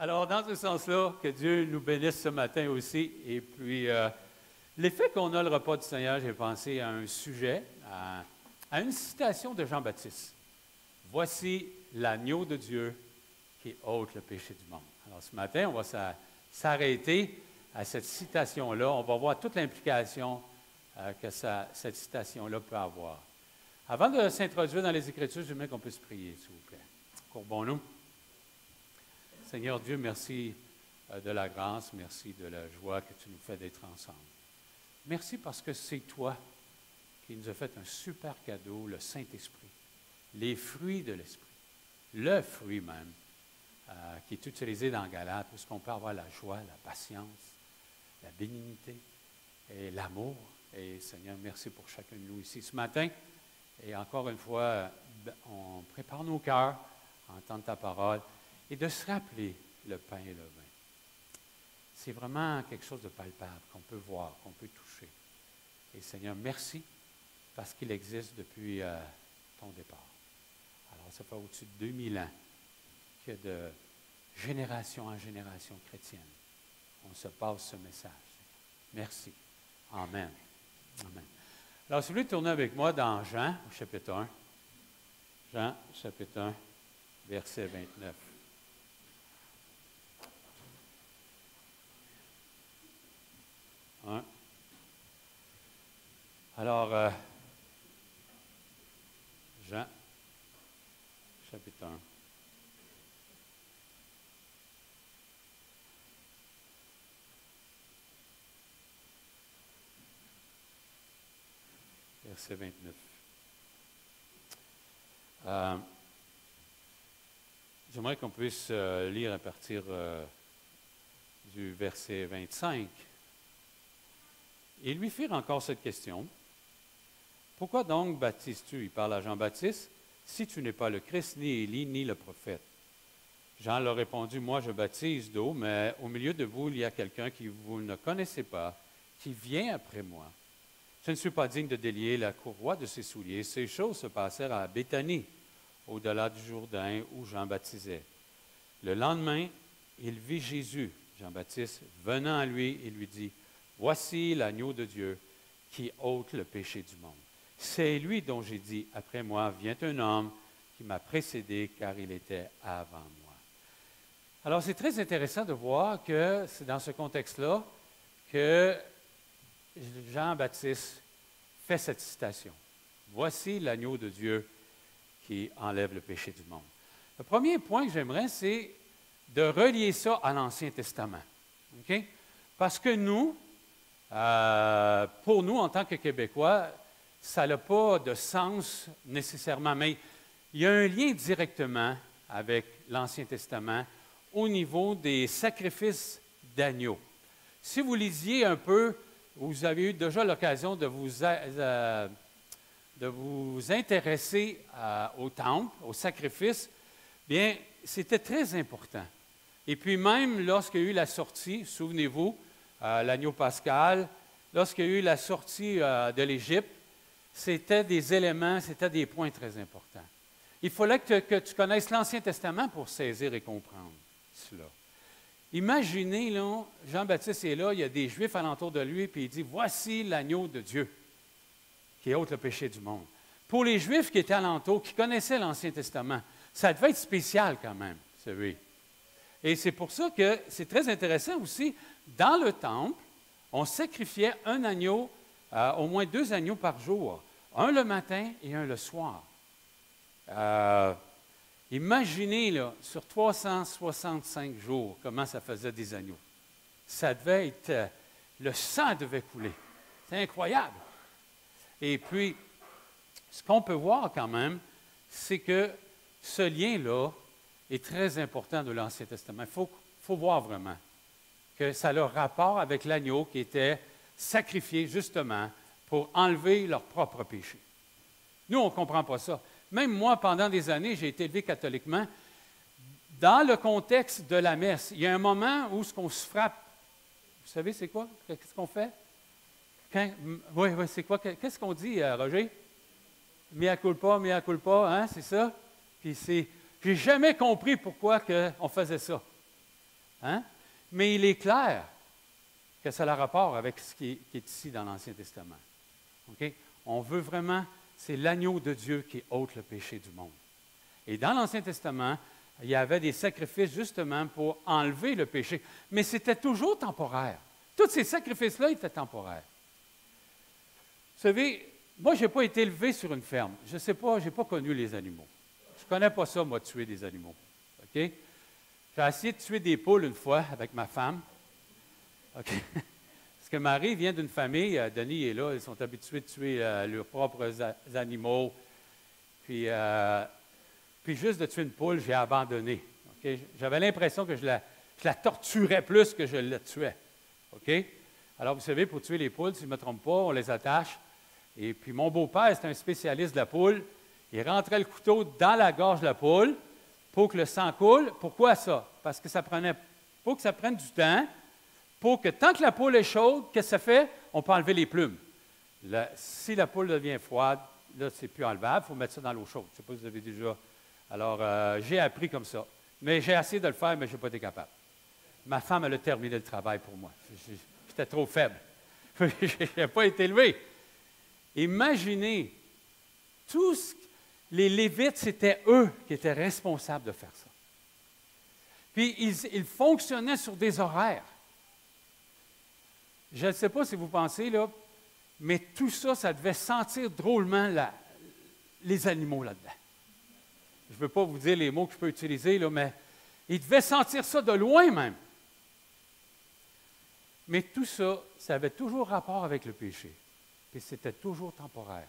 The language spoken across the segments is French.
Alors, dans ce sens-là, que Dieu nous bénisse ce matin aussi. Et puis, l'effet qu'on a le repas du Seigneur, j'ai pensé à un sujet, à une citation de Jean-Baptiste. Voici l'agneau de Dieu qui ôte le péché du monde. Alors, ce matin, on va s'arrêter à cette citation-là. On va voir toute l'implication que cette citation-là peut avoir. Avant de s'introduire dans les Écritures, j'aimerais qu'on puisse prier, s'il vous plaît. Courbons-nous. Seigneur Dieu, merci de la grâce, merci de la joie que tu nous fais d'être ensemble. Merci parce que c'est toi qui nous as fait un super cadeau, le Saint-Esprit, les fruits de l'Esprit, le fruit même, qui est utilisé dans Galates, puisqu'on peut avoir la joie, la patience, la bénignité et l'amour. Et Seigneur, merci pour chacun de nous ici ce matin. Et encore une fois, on prépare nos cœurs à entendre ta parole et de se rappeler le pain et le vin. C'est vraiment quelque chose de palpable qu'on peut voir, qu'on peut toucher. Et Seigneur, merci parce qu'il existe depuis ton départ. Alors, ça fait au-dessus de 2000 ans que de génération en génération chrétienne, on se passe ce message. Merci. Amen. Amen. Alors, si vous voulez tourner avec moi dans Jean, chapitre 1. Jean, chapitre 1, verset 29. Hein? Alors, Jean, chapitre 1. Verset 29. J'aimerais qu'on puisse lire à partir du verset 25. Ils lui firent encore cette question. « Pourquoi donc baptises-tu » Il parle à Jean-Baptiste. « Si tu n'es pas le Christ, ni Élie, ni le prophète. » Jean leur répondit, « Moi, je baptise d'eau, mais au milieu de vous, il y a quelqu'un qui vous ne connaissez pas, qui vient après moi. Je ne suis pas digne de délier la courroie de ses souliers. » Ces choses se passèrent à Béthanie, au-delà du Jourdain, où Jean baptisait. Le lendemain, il vit Jésus, Jean-Baptiste, venant à lui et lui dit, « Voici l'agneau de Dieu qui ôte le péché du monde. C'est lui dont j'ai dit, après moi vient un homme qui m'a précédé, car il était avant moi. » Alors, c'est très intéressant de voir que c'est dans ce contexte-là que Jean-Baptiste fait cette citation. « Voici l'agneau de Dieu qui enlève le péché du monde. » Le premier point que j'aimerais, c'est de relier ça à l'Ancien Testament. Okay? Parce que nous, pour nous, en tant que Québécois, ça n'a pas de sens nécessairement, mais il y a un lien directement avec l'Ancien Testament au niveau des sacrifices d'agneaux. Si vous lisiez un peu, vous avez eu déjà l'occasion de vous intéresser au temple, au sacrifice, bien, c'était très important. Et puis même lorsqu'il y a eu la sortie, souvenez-vous, l'agneau pascal, lorsqu'il y a eu la sortie de l'Égypte, c'était des éléments, c'était des points très importants. Il fallait que tu connaisses l'Ancien Testament pour saisir et comprendre cela. Imaginez, là, Jean-Baptiste est là, il y a des Juifs alentour de lui, puis il dit, « Voici l'agneau de Dieu qui ôte le péché du monde. » Pour les Juifs qui étaient alentour, qui connaissaient l'Ancien Testament, ça devait être spécial quand même, celui. Et c'est pour ça que c'est très intéressant aussi, dans le temple, on sacrifiait un agneau, au moins 2 agneaux par jour, un le matin et un le soir. Imaginez, là, sur 365 jours, comment ça faisait des agneaux. Ça devait être, le sang devait couler. C'est incroyable. Et puis, ce qu'on peut voir quand même, c'est que ce lien-là est très important de l'Ancien Testament. Il faut voir vraiment que ça a le rapport avec l'agneau qui était sacrifié justement pour enlever leur propre péché. Nous, on ne comprend pas ça. Même moi, pendant des années, j'ai été élevé catholiquement. Dans le contexte de la messe, il y a un moment où on se frappe. Vous savez, c'est quoi? Qu'est-ce qu'on fait? Oui, c'est quoi? Qu'est-ce qu'on dit, Roger? Mea culpa, hein, c'est ça? Puis j'ai jamais compris pourquoi on faisait ça. Hein? Mais il est clair que ça a rapport avec ce qui est ici dans l'Ancien Testament. OK? On veut vraiment, c'est l'agneau de Dieu qui ôte le péché du monde. Et dans l'Ancien Testament, il y avait des sacrifices justement pour enlever le péché. Mais c'était toujours temporaire. Tous ces sacrifices-là étaient temporaires. Vous savez, moi, je n'ai pas été élevé sur une ferme. Je ne sais pas, je n'ai pas connu les animaux. Je ne connais pas ça, moi, tuer des animaux. OK? J'ai essayé de tuer des poules une fois avec ma femme. OK? Parce que Marie vient d'une famille, Denis est là, ils sont habitués de tuer leurs propres animaux. Puis juste de tuer une poule, j'ai abandonné. OK? J'avais l'impression que je la torturais plus que je la tuais. OK? Alors, vous savez, pour tuer les poules, si je ne me trompe pas, on les attache. Et puis, mon beau-père, c'est un spécialiste de la poule. Il rentrait le couteau dans la gorge de la poule pour que le sang coule. Pourquoi ça? Parce que pour que ça prenne du temps, pour que tant que la poule est chaude, qu'est-ce que ça fait? On peut enlever les plumes. Si la poule devient froide, là, c'est plus enlevable, il faut mettre ça dans l'eau chaude. Je ne sais pas si vous avez déjà. Alors, j'ai appris comme ça. Mais j'ai essayé de le faire, mais je n'ai pas été capable. Ma femme, elle a terminé le travail pour moi. J'étais trop faible. Je n'ai pas été élevé. Imaginez, les Lévites, c'était eux qui étaient responsables de faire ça. Puis, ils fonctionnaient sur des horaires. Je ne sais pas si vous pensez, là, mais tout ça, ça devait sentir drôlement les animaux là-dedans. Je ne veux pas vous dire les mots que je peux utiliser, là, mais ils devaient sentir ça de loin même. Mais tout ça, ça avait toujours rapport avec le péché. Puis c'était toujours temporaire.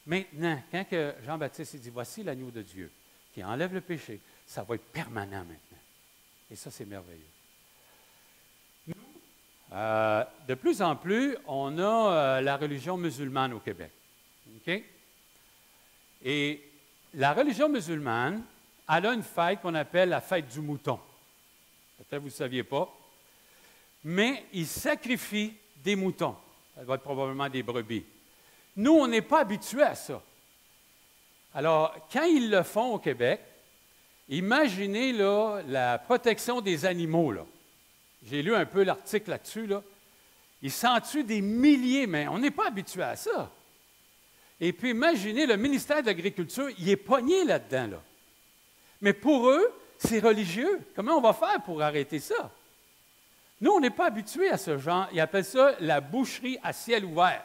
Maintenant, quand Jean-Baptiste dit « Voici l'agneau de Dieu qui enlève le péché », ça va être permanent maintenant. Et ça, c'est merveilleux. De plus en plus, on a la religion musulmane au Québec. OK? Et la religion musulmane, elle a une fête qu'on appelle la fête du mouton. Peut-être que vous ne saviez pas. Mais ils sacrifient des moutons. Ça va être probablement des brebis. Nous, on n'est pas habitués à ça. Alors, quand ils le font au Québec, imaginez là, la protection des animaux. Là. J'ai lu un peu l'article là-dessus. Là. Ils s'en tuent des milliers, mais on n'est pas habitué à ça. Et puis, imaginez, le ministère de l'Agriculture, il est pogné là-dedans. Là. Mais pour eux, c'est religieux. Comment on va faire pour arrêter ça? Nous, on n'est pas habitués à ce genre. Ils appellent ça la boucherie à ciel ouvert.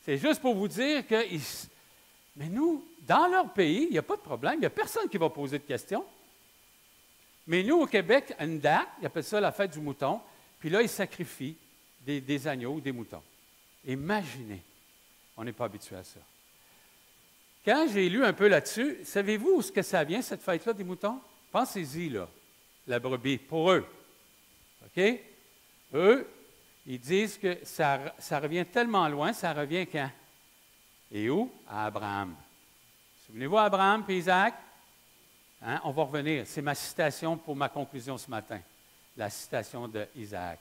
C'est juste pour vous dire que... Mais nous, dans leur pays, il n'y a pas de problème. Il n'y a personne qui va poser de questions. Mais nous, au Québec, à une date, ils appellent ça la fête du mouton. Puis là, ils sacrifient des agneaux ou des moutons. Imaginez, on n'est pas habitué à ça. Quand j'ai lu un peu là-dessus, savez-vous où est-ce que ça vient, cette fête-là des moutons? Pensez-y, là, la brebis, pour eux. OK? Eux, ils disent que ça revient tellement loin, ça revient quand? Et où? À Abraham. Souvenez-vous Abraham et Isaac? Hein? On va revenir. C'est ma citation pour ma conclusion ce matin. La citation d'Isaac.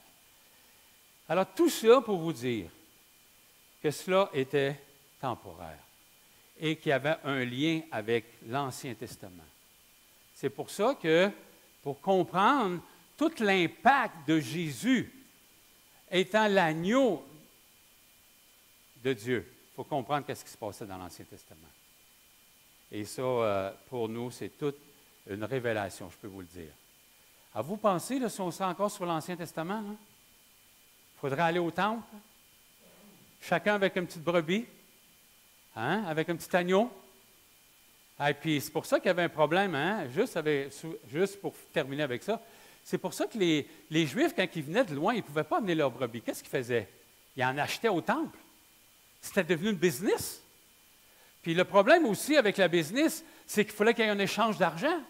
Alors, tout ça pour vous dire que cela était temporaire et qu'il y avait un lien avec l'Ancien Testament. C'est pour ça que, pour comprendre tout l'impact de Jésus étant l'agneau de Dieu, il faut comprendre ce qui se passait dans l'Ancien Testament. Et ça, pour nous, c'est toute une révélation, je peux vous le dire. Avez-vous pensé, là, si on serait encore sur l'Ancien Testament, il faudrait aller au temple, chacun avec une petite brebis, hein, avec un petit agneau. Et puis, c'est pour ça qu'il y avait un problème, hein, juste pour terminer avec ça. C'est pour ça que les Juifs, quand ils venaient de loin, ils ne pouvaient pas amener leurs brebis. Qu'est-ce qu'ils faisaient? Ils en achetaient au temple. C'était devenu une business. Puis le problème aussi avec la business, c'est qu'il fallait qu'il y ait un échange d'argent.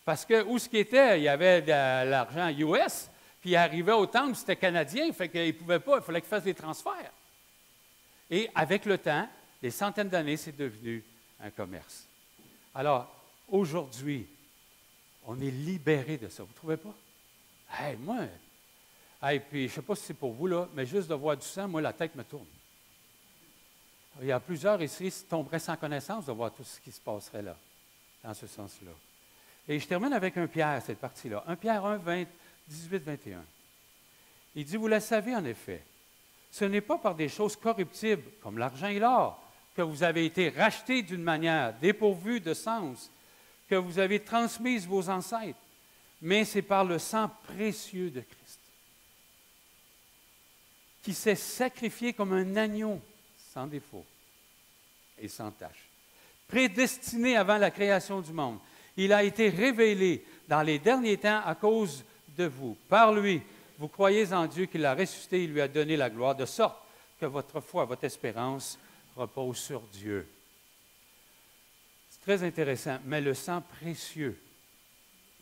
Parce que où ce qui était, il y avait de l'argent US, puis il arrivait au temple, c'était canadien, fait qu'ils ne pouvaient pas, il fallait qu'ils fassent des transferts. Et avec le temps, des centaines d'années, c'est devenu un commerce. Alors, aujourd'hui, on est libéré de ça. Vous ne trouvez pas? Hey, moi, puis je ne sais pas si c'est pour vous, là, mais juste de voir du sang, moi, la tête me tourne. Il y a plusieurs ici qui tomberaient sans connaissance de voir tout ce qui se passerait là, dans ce sens-là. Et je termine avec 1 Pierre, cette partie-là. 1 Pierre 1, 18, 21. Il dit, vous le savez en effet, ce n'est pas par des choses corruptibles, comme l'argent et l'or, que vous avez été rachetés d'une manière dépourvue de sens, que vous avez transmise vos ancêtres, mais c'est par le sang précieux de Christ, qui s'est sacrifié comme un agneau sans défaut et sans tache, prédestiné avant la création du monde. Il a été révélé dans les derniers temps à cause de vous. Par lui, vous croyez en Dieu qui l'a ressuscité et lui a donné la gloire, de sorte que votre foi, votre espérance repose sur Dieu. C'est très intéressant, mais le sang précieux,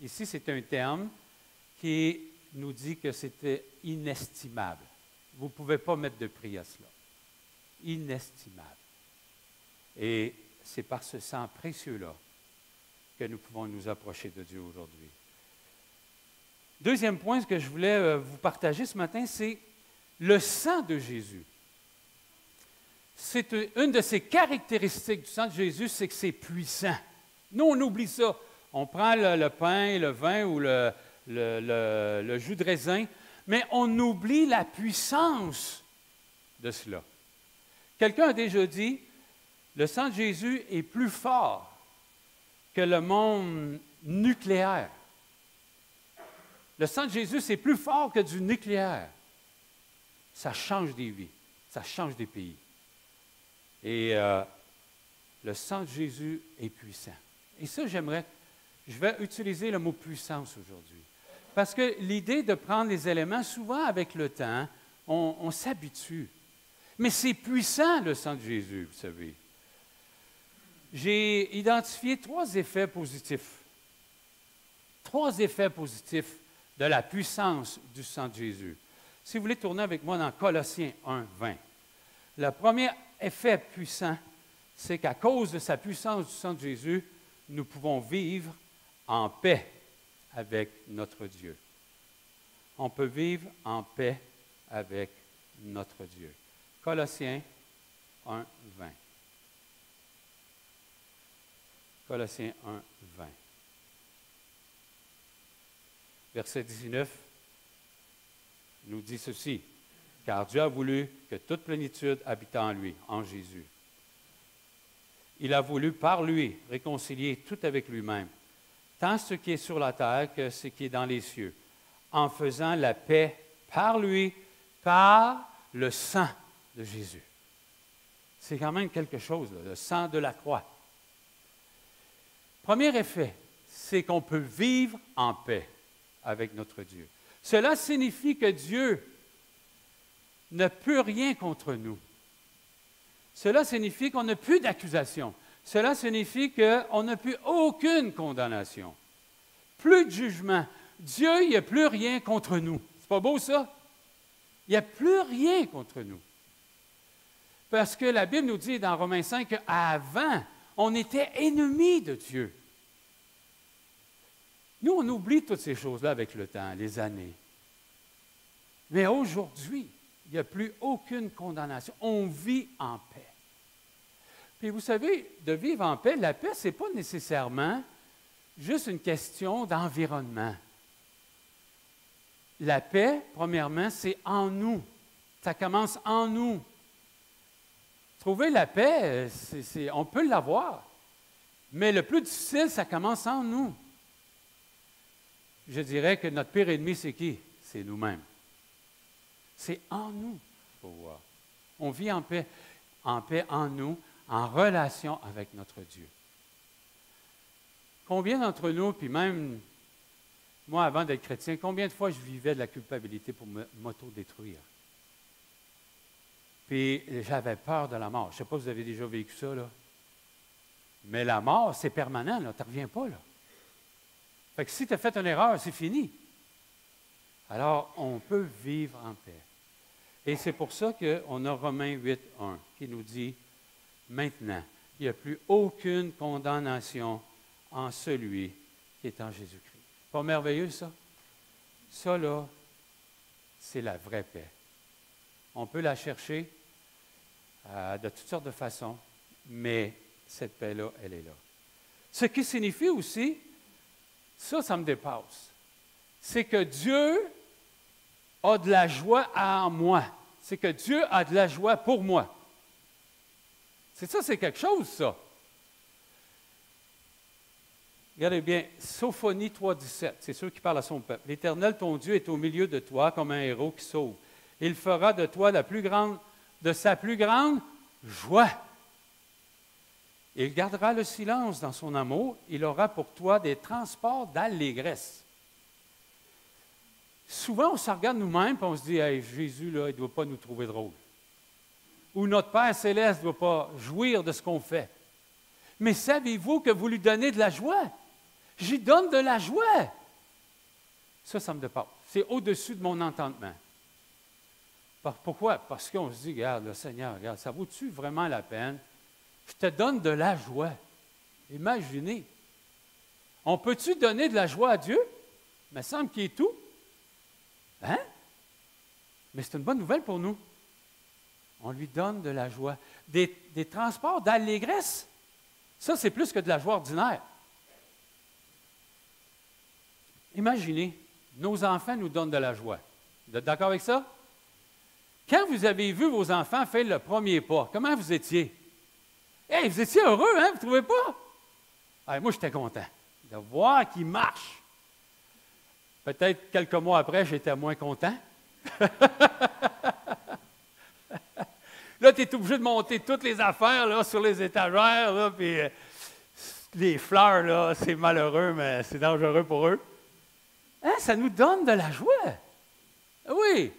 ici c'est un terme qui nous dit que c'était inestimable. Vous ne pouvez pas mettre de prix à cela. Inestimable. Et c'est par ce sang précieux-là que nous pouvons nous approcher de Dieu aujourd'hui. Deuxième point que je voulais vous partager ce matin, c'est le sang de Jésus. C'est une de ces caractéristiques du sang de Jésus, c'est que c'est puissant. Nous, on oublie ça. On prend le pain, le vin ou le jus de raisin, mais on oublie la puissance de cela. Quelqu'un a déjà dit, le sang de Jésus est plus fort que le monde nucléaire. Le sang de Jésus, c'est plus fort que du nucléaire. Ça change des vies, ça change des pays. Et le sang de Jésus est puissant. Et ça, je vais utiliser le mot puissance aujourd'hui. Parce que l'idée de prendre les éléments, souvent avec le temps, on s'habitue. Mais c'est puissant, le sang de Jésus, vous savez. J'ai identifié 3 effets positifs. 3 effets positifs de la puissance du sang de Jésus. Si vous voulez tourner avec moi dans Colossiens 1, 20. Le premier effet puissant, c'est qu'à cause de sa puissance du sang de Jésus, nous pouvons vivre en paix avec notre Dieu. On peut vivre en paix avec notre Dieu. Colossiens 1, 20. Colossiens 1, 20. Verset 19 nous dit ceci. Car Dieu a voulu que toute plénitude habite en lui, en Jésus. Il a voulu par lui réconcilier tout avec lui-même, tant ce qui est sur la terre que ce qui est dans les cieux, en faisant la paix par lui, par le sang de Jésus. C'est quand même quelque chose, là, le sang de la croix. Premier effet, c'est qu'on peut vivre en paix avec notre Dieu. Cela signifie que Dieu ne peut rien contre nous. Cela signifie qu'on n'a plus d'accusation. Cela signifie qu'on n'a plus aucune condamnation. Plus de jugement. Dieu, il n'y a plus rien contre nous. C'est pas beau ça? Il n'y a plus rien contre nous. Parce que la Bible nous dit dans Romains 5 qu'avant, on était ennemis de Dieu. Nous, on oublie toutes ces choses-là avec le temps, les années. Mais aujourd'hui, il n'y a plus aucune condamnation. On vit en paix. Puis vous savez, de vivre en paix, la paix, ce n'est pas nécessairement juste une question d'environnement. La paix, premièrement, c'est en nous. Ça commence en nous. Trouver la paix, on peut l'avoir. Mais le plus difficile, ça commence en nous. Je dirais que notre pire ennemi, c'est qui? C'est nous-mêmes. C'est en nous, il faut voir. On vit en paix en nous, en relation avec notre Dieu. Combien d'entre nous, puis même moi, avant d'être chrétien, combien de fois je vivais de la culpabilité pour m'auto-détruire? Puis j'avais peur de la mort. Je ne sais pas si vous avez déjà vécu ça, là. Mais la mort, c'est permanent, là. Tu ne reviens pas, là. Fait que si tu as fait une erreur, c'est fini. Alors, on peut vivre en paix. Et c'est pour ça qu'on a Romains 8, 1, qui nous dit, maintenant, il n'y a plus aucune condamnation en celui qui est en Jésus-Christ. Pas merveilleux, ça? Ça, là, c'est la vraie paix. On peut la chercher de toutes sortes de façons, mais cette paix-là, elle est là. Ce qui signifie aussi Ça me dépasse. C'est que Dieu a de la joie en moi. C'est que Dieu a de la joie pour moi. C'est ça, c'est quelque chose, ça. Regardez bien, Sophonie 3,17, c'est ceux qui parlent à son peuple. L'Éternel, ton Dieu, est au milieu de toi comme un héros qui sauve. Il fera de toi de sa plus grande joie. Il gardera le silence dans son amour. Il aura pour toi des transports d'allégresse. Souvent, on se regarde nous-mêmes et on se dit, hey, Jésus, là, il ne doit pas nous trouver drôles. Ou notre Père céleste ne doit pas jouir de ce qu'on fait. Mais savez-vous que vous lui donnez de la joie? J'y donne de la joie. Ça me dépasse. C'est au-dessus de mon entendement. Pourquoi? Parce qu'on se dit, regarde, le Seigneur, regarde, ça vaut-tu vraiment la peine? Je te donne de la joie. Imaginez. On peut-tu donner de la joie à Dieu? Il me semble qu'il est tout. Hein? Mais c'est une bonne nouvelle pour nous. On lui donne de la joie. Des transports d'allégresse. Ça, c'est plus que de la joie ordinaire. Imaginez, nos enfants nous donnent de la joie. Vous êtes d'accord avec ça? Quand vous avez vu vos enfants faire le premier pas, comment vous étiez? Hey, vous étiez heureux, hein? Vous ne trouvez pas? Hey, moi, j'étais content de voir qu'ils marchent. Peut-être quelques mois après, j'étais moins content. Là, tu es obligé de monter toutes les affaires là, sur les étagères, là, puis les fleurs, là, c'est malheureux, mais c'est dangereux pour eux. Hein, ça nous donne de la joie. Oui.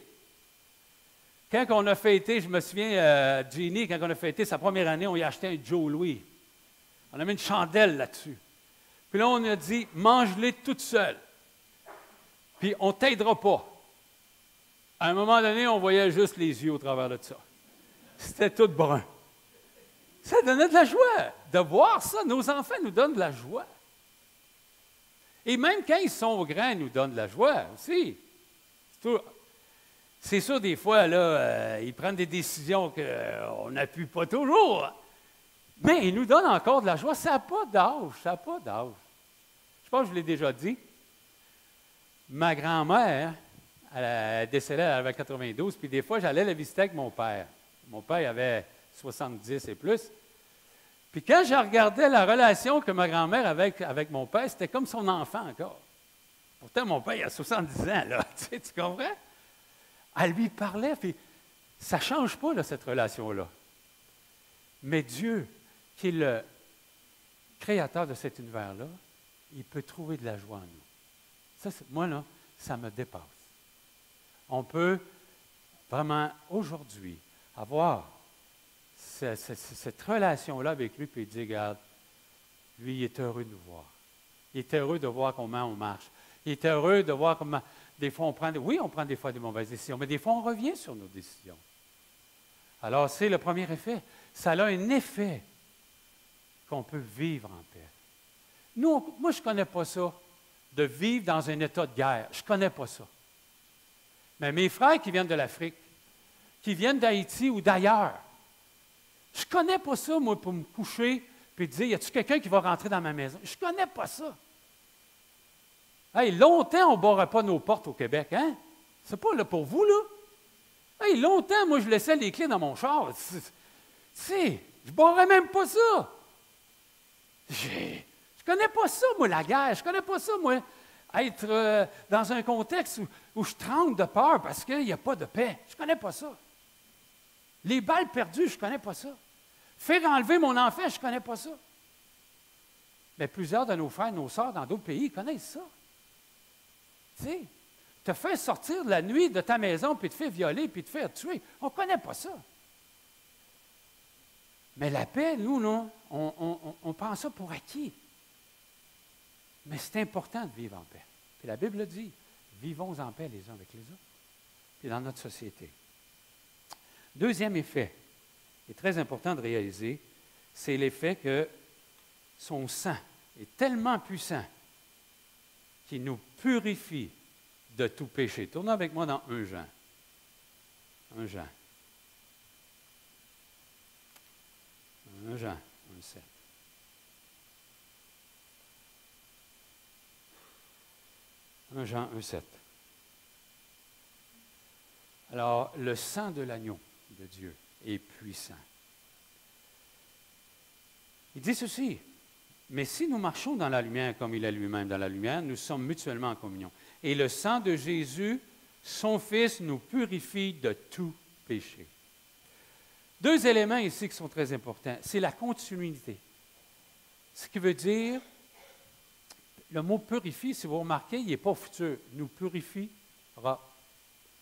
Quand on a fêté, je me souviens, Jeannie, quand on a fêté sa première année, on lui a acheté un Joe Louis. On a mis une chandelle là-dessus. Puis là, on a dit, mange-les toute seule. Puis on ne t'aidera pas. À un moment donné, on voyait juste les yeux au travers de ça. C'était tout brun. Ça donnait de la joie. De voir ça, nos enfants nous donnent de la joie. Et même quand ils sont grands, ils nous donnent de la joie aussi. C'est sûr, des fois, là, ils prennent des décisions qu'on n'appuie pas toujours. Mais ils nous donnent encore de la joie. Ça n'a pas d'âge. Ça n'a pas d'âge. Je pense que je l'ai déjà dit. Ma grand-mère, elle est décédée, elle avait 92, puis des fois, j'allais la visiter avec mon père. Mon père avait 70 et plus. Puis quand je regardais la relation que ma grand-mère avait avec mon père, c'était comme son enfant encore. Pourtant, mon père, il a 70 ans, là. Tu comprends? Elle lui parlait, puis ça ne change pas, là, cette relation-là. Mais Dieu, qui est le créateur de cet univers-là, il peut trouver de la joie en nous. Ça, moi, là, ça me dépasse. On peut vraiment, aujourd'hui, avoir cette relation-là avec lui, puis il dit, regarde, lui, il est heureux de nous voir. Il est heureux de voir comment on marche. Il est heureux de voir comment, des fois, on prend des fois des mauvaises décisions, mais des fois, on revient sur nos décisions. Alors, c'est le premier effet. Ça a un effet qu'on peut vivre en paix. Moi, je ne connais pas ça, de vivre dans un état de guerre. Je ne connais pas ça. Mais mes frères qui viennent de l'Afrique, qui viennent d'Haïti ou d'ailleurs, je ne connais pas ça, moi, pour me coucher et dire, y a-t-il quelqu'un qui va rentrer dans ma maison? Je ne connais pas ça. Hey, longtemps, on ne barrait pas nos portes au Québec, hein? C'est pas là pour vous, là. Hey, longtemps, moi, je laissais les clés dans mon char. Tu sais, je ne barrais même pas ça. Je ne connais pas ça, moi, la guerre. Je ne connais pas ça, moi, être dans un contexte où je tremble de peur parce qu'il n'y a pas de paix. Je ne connais pas ça. Les balles perdues, je ne connais pas ça. Faire enlever mon enfant, je ne connais pas ça. Mais plusieurs de nos frères, nos sœurs dans d'autres pays, ils connaissent ça. Tu sais, te faire sortir de la nuit de ta maison, puis te faire violer, puis te faire tuer. On ne connaît pas ça. Mais la paix, nous, non, on prend ça pour acquis. Mais c'est important de vivre en paix. Puis la Bible dit, vivons en paix les uns avec les autres, puis dans notre société. Deuxième effet, qui est très important de réaliser, c'est l'effet que son sang est tellement puissant qu'il nous purifie de tout péché. Tournez avec moi dans 1 Jean. 1 Jean. 1 Jean, 1,7. 1 Jean 1,7. Alors, le sang de l'agneau de Dieu est puissant. Il dit ceci, mais si nous marchons dans la lumière comme il est lui-même dans la lumière, nous sommes mutuellement en communion. Et le sang de Jésus, son Fils, nous purifie de tout péché. Deux éléments ici qui sont très importants. C'est la continuité. Ce qui veut dire, le mot purifie, si vous remarquez, il n'est pas futur. Nous purifiera.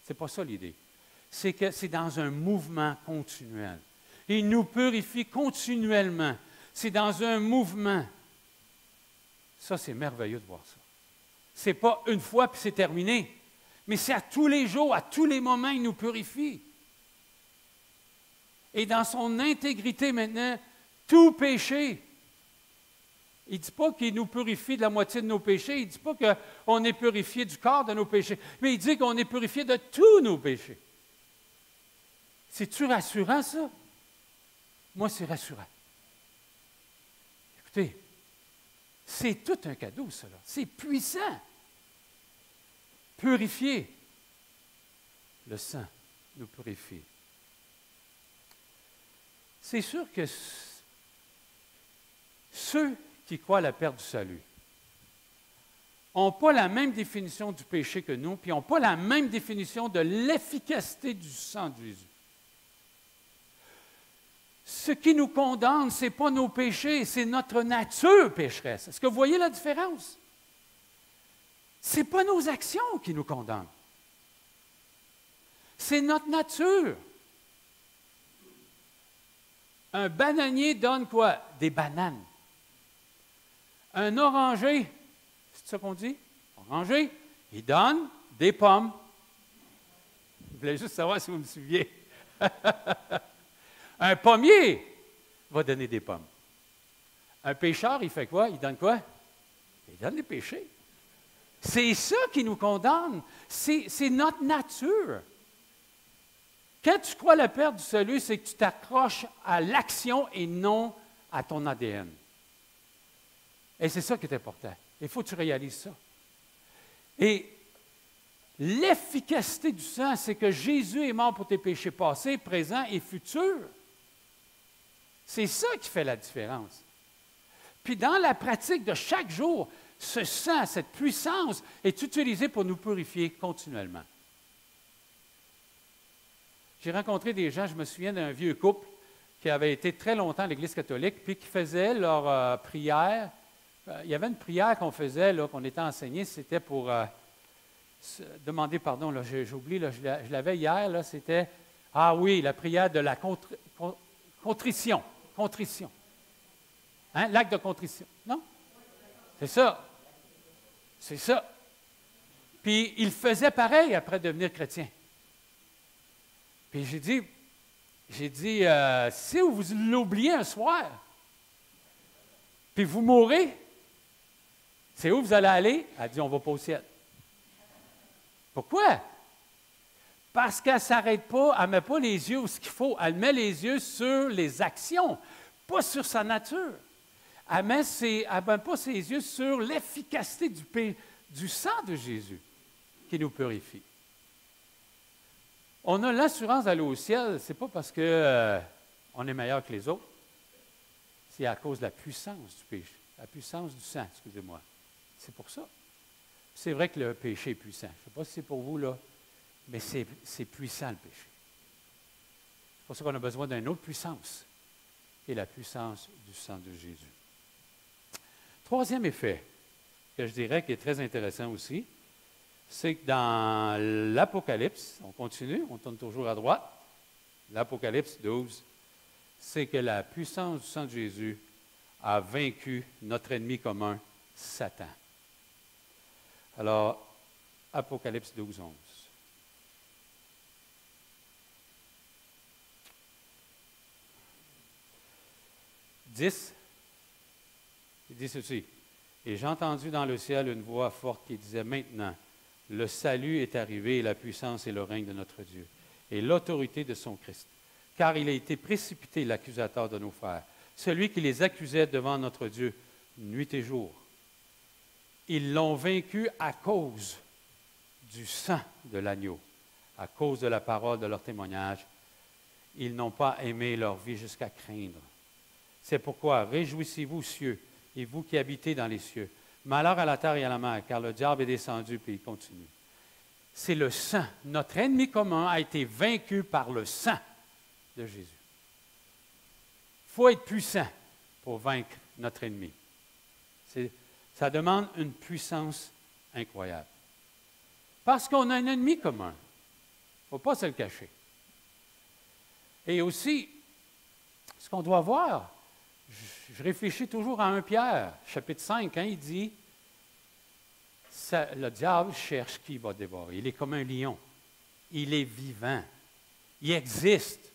Ce n'est pas ça l'idée. C'est que c'est dans un mouvement continuel. Il nous purifie continuellement. C'est dans un mouvement. Ça, c'est merveilleux de voir ça. Ce n'est pas une fois puis c'est terminé. Mais c'est à tous les jours, à tous les moments, il nous purifie. Et dans son intégrité maintenant, tout péché. Il ne dit pas qu'il nous purifie de la moitié de nos péchés. Il ne dit pas qu'on est purifié du corps de nos péchés. Mais il dit qu'on est purifié de tous nos péchés. C'est-tu rassurant, ça? Moi, c'est rassurant. Écoutez, c'est tout un cadeau, cela. C'est puissant. Purifié. Le sang nous purifie. C'est sûr que ceux qui croient à la perte du salut n'ont pas la même définition du péché que nous, puis n'ont pas la même définition de l'efficacité du sang de Jésus. Ce qui nous condamne, ce n'est pas nos péchés, c'est notre nature pécheresse. Est-ce que vous voyez la différence? Ce n'est pas nos actions qui nous condamnent. C'est notre nature. Un bananier donne quoi? Des bananes. Un oranger, c'est ça qu'on dit? Oranger, il donne des pommes. Je voulais juste savoir si vous me suiviez. Un pommier va donner des pommes. Un pêcheur, il fait quoi? Il donne quoi? Il donne des péchés. C'est ça qui nous condamne. C'est notre nature. Quand tu crois à la perte du salut, c'est que tu t'accroches à l'action et non à ton ADN. Et c'est ça qui est important. Il faut que tu réalises ça. Et l'efficacité du sang, c'est que Jésus est mort pour tes péchés passés, présents et futurs. C'est ça qui fait la différence. Puis dans la pratique de chaque jour, ce sang, cette puissance est utilisée pour nous purifier continuellement. J'ai rencontré des gens, je me souviens d'un vieux couple qui avait été très longtemps à l'Église catholique, puis qui faisait leur prière. Il y avait une prière qu'on faisait, là, qu'on était enseigné, c'était pour demander pardon. Là, j'oublie, là, je l'avais hier, là, c'était, ah oui, la prière de la contrition. Contrition. Hein? L'acte de contrition. Non? C'est ça. C'est ça. Puis il faisait pareil après devenir chrétien. Puis j'ai dit, si vous l'oubliez un soir, puis vous mourrez, c'est où vous allez aller? Elle dit, on va pas au ciel. Pourquoi? Parce qu'elle ne s'arrête pas, elle ne met pas les yeux où ce qu'il faut, elle met les yeux sur les actions, pas sur sa nature. Elle ne met pas ses yeux sur l'efficacité du sang de Jésus qui nous purifie. On a l'assurance d'aller au ciel, ce n'est pas parce qu'on est meilleur que les autres, c'est à cause de la puissance du péché, la puissance du sang, excusez-moi. C'est pour ça. C'est vrai que le péché est puissant. Je ne sais pas si c'est pour vous, là, mais c'est puissant le péché. C'est pour ça qu'on a besoin d'une autre puissance, qui est la puissance du sang de Jésus. Troisième effet, que je dirais qui est très intéressant aussi, c'est que dans l'Apocalypse, on continue, on tourne toujours à droite, l'Apocalypse 12, c'est que la puissance du sang de Jésus a vaincu notre ennemi commun, Satan. Alors, Apocalypse 12, 11. Il dit ceci. Et j'ai entendu dans le ciel une voix forte qui disait, maintenant, le salut est arrivé et la puissance et le règne de notre Dieu et l'autorité de son Christ. Car il a été précipité l'accusateur de nos frères, celui qui les accusait devant notre Dieu nuit et jour. Ils l'ont vaincu à cause du sang de l'agneau, à cause de la parole de leur témoignage. Ils n'ont pas aimé leur vie jusqu'à craindre. C'est pourquoi réjouissez-vous, cieux, et vous qui habitez dans les cieux. Malheur à la terre et à la mer, car le diable est descendu, puis il continue. C'est le sang. Notre ennemi commun a été vaincu par le sang de Jésus. Il faut être puissant pour vaincre notre ennemi. Ça demande une puissance incroyable. Parce qu'on a un ennemi commun. Il ne faut pas se le cacher. Et aussi, ce qu'on doit voir, je réfléchis toujours à 1 Pierre, chapitre 5, quand il dit, le diable cherche qui va dévorer. Il est comme un lion. Il est vivant. Il existe.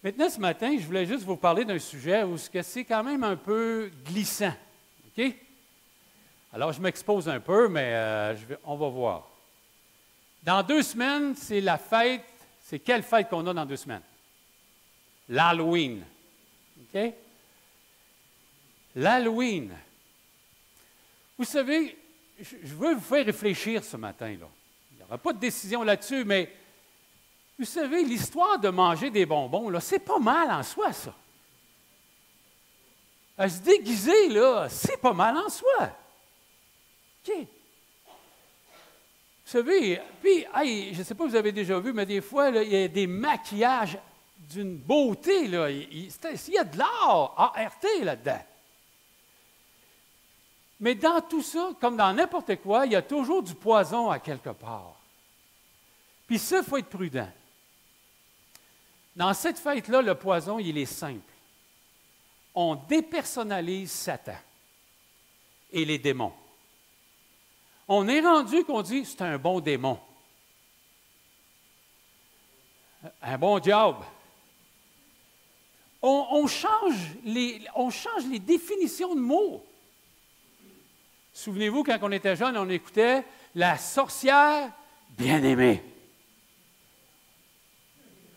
Maintenant, ce matin, je voulais juste vous parler d'un sujet où c'est quand même un peu glissant. OK? Alors, je m'expose un peu, mais on va voir. Dans 2 semaines, c'est la fête. C'est quelle fête qu'on a dans 2 semaines? L'Halloween. OK? L'Halloween. Vous savez, je veux vous faire réfléchir ce matin, là. Il n'y aura pas de décision là-dessus, mais vous savez, l'histoire de manger des bonbons, là, c'est pas mal en soi, ça. À se déguiser, là, c'est pas mal en soi. OK? Vous savez, puis, hey, je ne sais pas si vous avez déjà vu, mais des fois, là, il y a des maquillages d'une beauté, là. Il y a de l'art, ART là-dedans. Mais dans tout ça, comme dans n'importe quoi, il y a toujours du poison à quelque part. Puis ça, il faut être prudent. Dans cette fête-là, le poison, il est simple. On dépersonnalise Satan et les démons. On est rendu qu'on dit, c'est un bon démon. Un bon diable. On change les définitions de mots. Souvenez-vous, quand on était jeune, on écoutait la sorcière bien-aimée.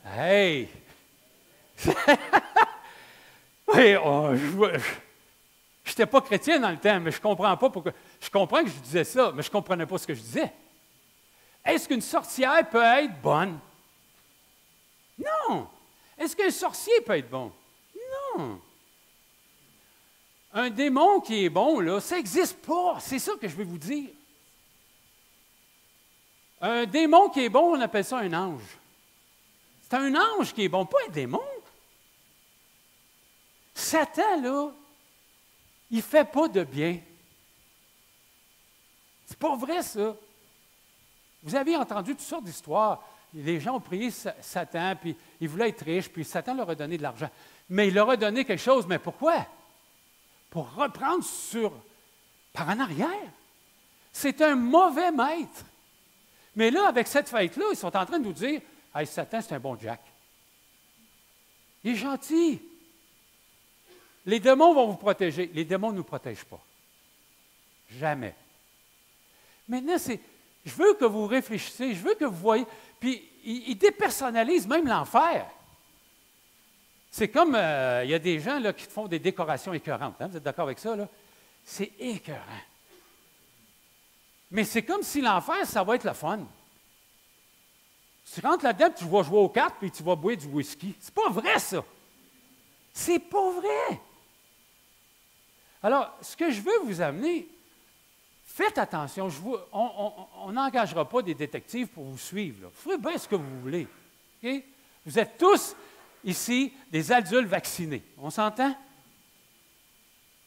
Hey! Oui, je n'étais pas chrétien dans le temps, mais je ne comprends pas pourquoi. Je comprends que je disais ça, mais je ne comprenais pas ce que je disais. Est-ce qu'une sorcière peut être bonne? Non! Est-ce qu'un sorcier peut être bon? Non! Un démon qui est bon, là, ça n'existe pas. C'est ça que je vais vous dire. Un démon qui est bon, on appelle ça un ange. C'est un ange qui est bon, pas un démon. Satan, là, il ne fait pas de bien. C'est pas vrai, ça. Vous avez entendu toutes sortes d'histoires. Les gens ont prié Satan, puis ils voulaient être riches, puis Satan leur a donné de l'argent. Mais il leur a donné quelque chose, mais pourquoi? Pour reprendre par en arrière. C'est un mauvais maître. Mais là, avec cette fête-là, ils sont en train de nous dire, « Hey, Satan, c'est un bon Jack. Il est gentil. Les démons vont vous protéger. Les démons ne nous protègent pas. Jamais. Maintenant, je veux que vous réfléchissiez, je veux que vous voyez. Puis, ils dépersonnalisent même l'enfer. C'est comme, il y a des gens là, qui font des décorations écœurantes. Hein? Vous êtes d'accord avec ça? Là? C'est écœurant. Mais c'est comme si l'enfer, ça va être le fun. Tu rentres là-dedans, tu vas jouer aux cartes, puis tu vas boire du whisky. C'est pas vrai, ça. C'est pas vrai. Alors, ce que je veux vous amener, faites attention. On n'engagera pas des détectives pour vous suivre. Là. Vous ferez bien ce que vous voulez. Okay? Vous êtes tous ici des adultes vaccinés. On s'entend?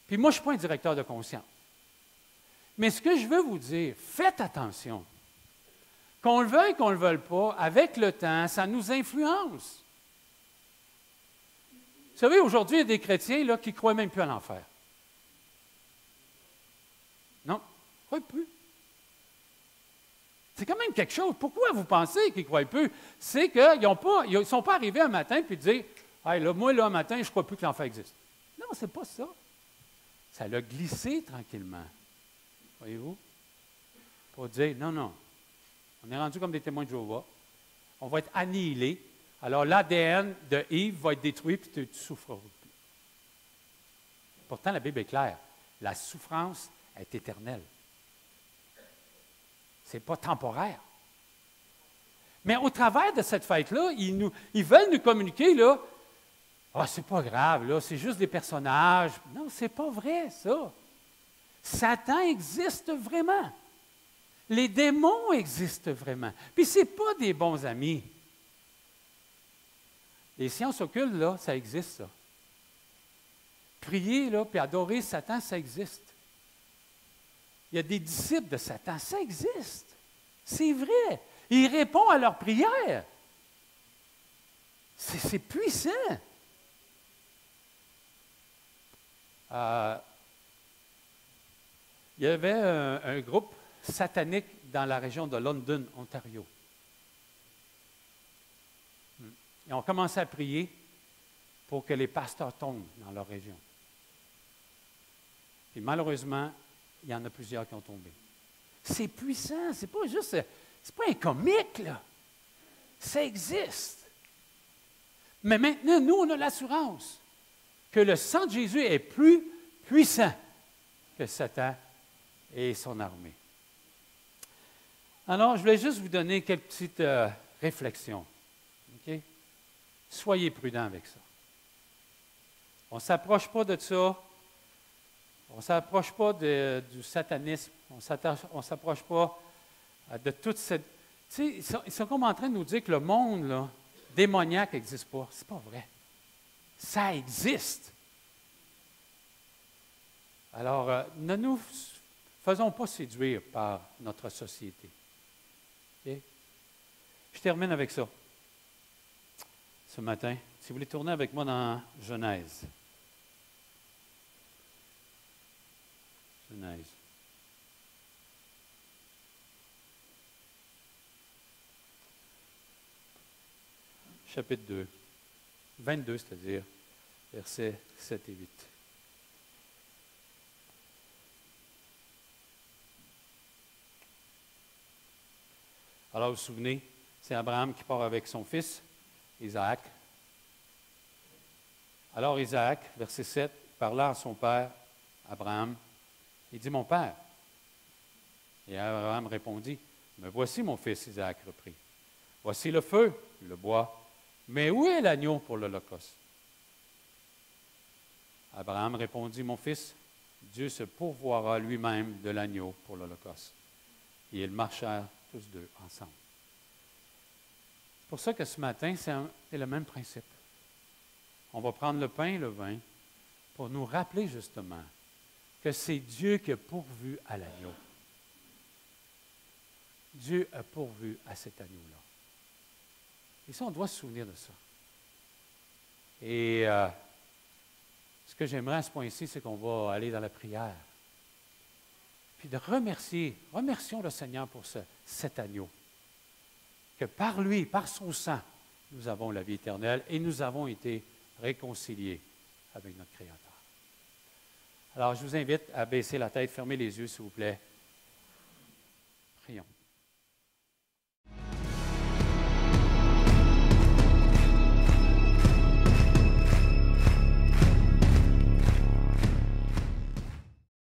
Puis moi, je ne suis pas un directeur de conscience. Mais ce que je veux vous dire, faites attention. Qu'on le veuille, qu'on ne le veuille pas, avec le temps, ça nous influence. Vous savez, aujourd'hui, il y a des chrétiens là, qui ne croient même plus à l'enfer. Non, ils ne croient plus. C'est quand même quelque chose. Pourquoi vous pensez qu'ils ne croient plus? C'est qu'ils ne sont pas arrivés un matin et dire hey, là, moi, là, un matin, je ne crois plus que l'enfer existe. Non, ce n'est pas ça. Ça l'a glissé tranquillement. Voyez-vous? Pour dire non, non. On est rendu comme des témoins de Jéhovah. On va être annihilés. Alors, l'ADN de Yves va être détruit et tu ne souffriras plus. Pourtant, la Bible est claire. La souffrance est éternelle. Ce n'est pas temporaire. Mais au travers de cette fête-là, ils veulent nous communiquer, là, ah, c'est pas grave, là, c'est juste des personnages. Non, c'est pas vrai, ça. Satan existe vraiment. Les démons existent vraiment. Puis ce n'est pas des bons amis. Les sciences occultes, là, ça existe, ça. Prier, là, puis adorer Satan, ça existe. Il y a des disciples de Satan, ça existe. C'est vrai. Il répond à leurs prières. C'est puissant. Il y avait un groupe satanique dans la région de London, Ontario. Ils ont commencé à prier pour que les pasteurs tombent dans leur région. Puis malheureusement, il y en a plusieurs qui ont tombé. C'est puissant, c'est pas juste, c'est pas un comique, là. Ça existe. Mais maintenant, nous, on a l'assurance que le sang de Jésus est plus puissant que Satan et son armée. Alors, je voulais juste vous donner quelques petites réflexions. OK? Soyez prudents avec ça. On ne s'approche pas de ça. On ne s'approche pas du satanisme. On ne s'approche pas de toute cette... Tu sais, ils sont comme en train de nous dire que le monde là, démoniaque n'existe pas. Ce n'est pas vrai. Ça existe. Alors, ne nous faisons pas séduire par notre société. Okay? Je termine avec ça. Ce matin, si vous voulez tourner avec moi dans Genèse. Genèse. Chapitre 2. 22, c'est-à-dire versets 7 et 8. Alors, vous vous souvenez, c'est Abraham qui part avec son fils, Isaac. Alors, Isaac, verset 7, parla à son père, Abraham, il dit, « Mon père. » Et Abraham répondit, « Mais voici mon fils, Isaac reprit. Voici le feu, le bois, mais où est l'agneau pour l'Holocauste? » Abraham répondit, « Mon fils, Dieu se pourvoira lui-même de l'agneau pour l'Holocauste. » Et ils marchèrent tous deux ensemble. C'est pour ça que ce matin, c'est le même principe. On va prendre le pain et le vin pour nous rappeler justement que c'est Dieu qui a pourvu à l'agneau. Dieu a pourvu à cet agneau-là. Et ça, on doit se souvenir de ça. Et ce que j'aimerais à ce point-ci, c'est qu'on va aller dans la prière. Puis de remercions le Seigneur pour cet agneau. Que par lui, par son sang, nous avons la vie éternelle et nous avons été réconciliés avec notre Créateur. Alors, je vous invite à baisser la tête, fermer les yeux, s'il vous plaît.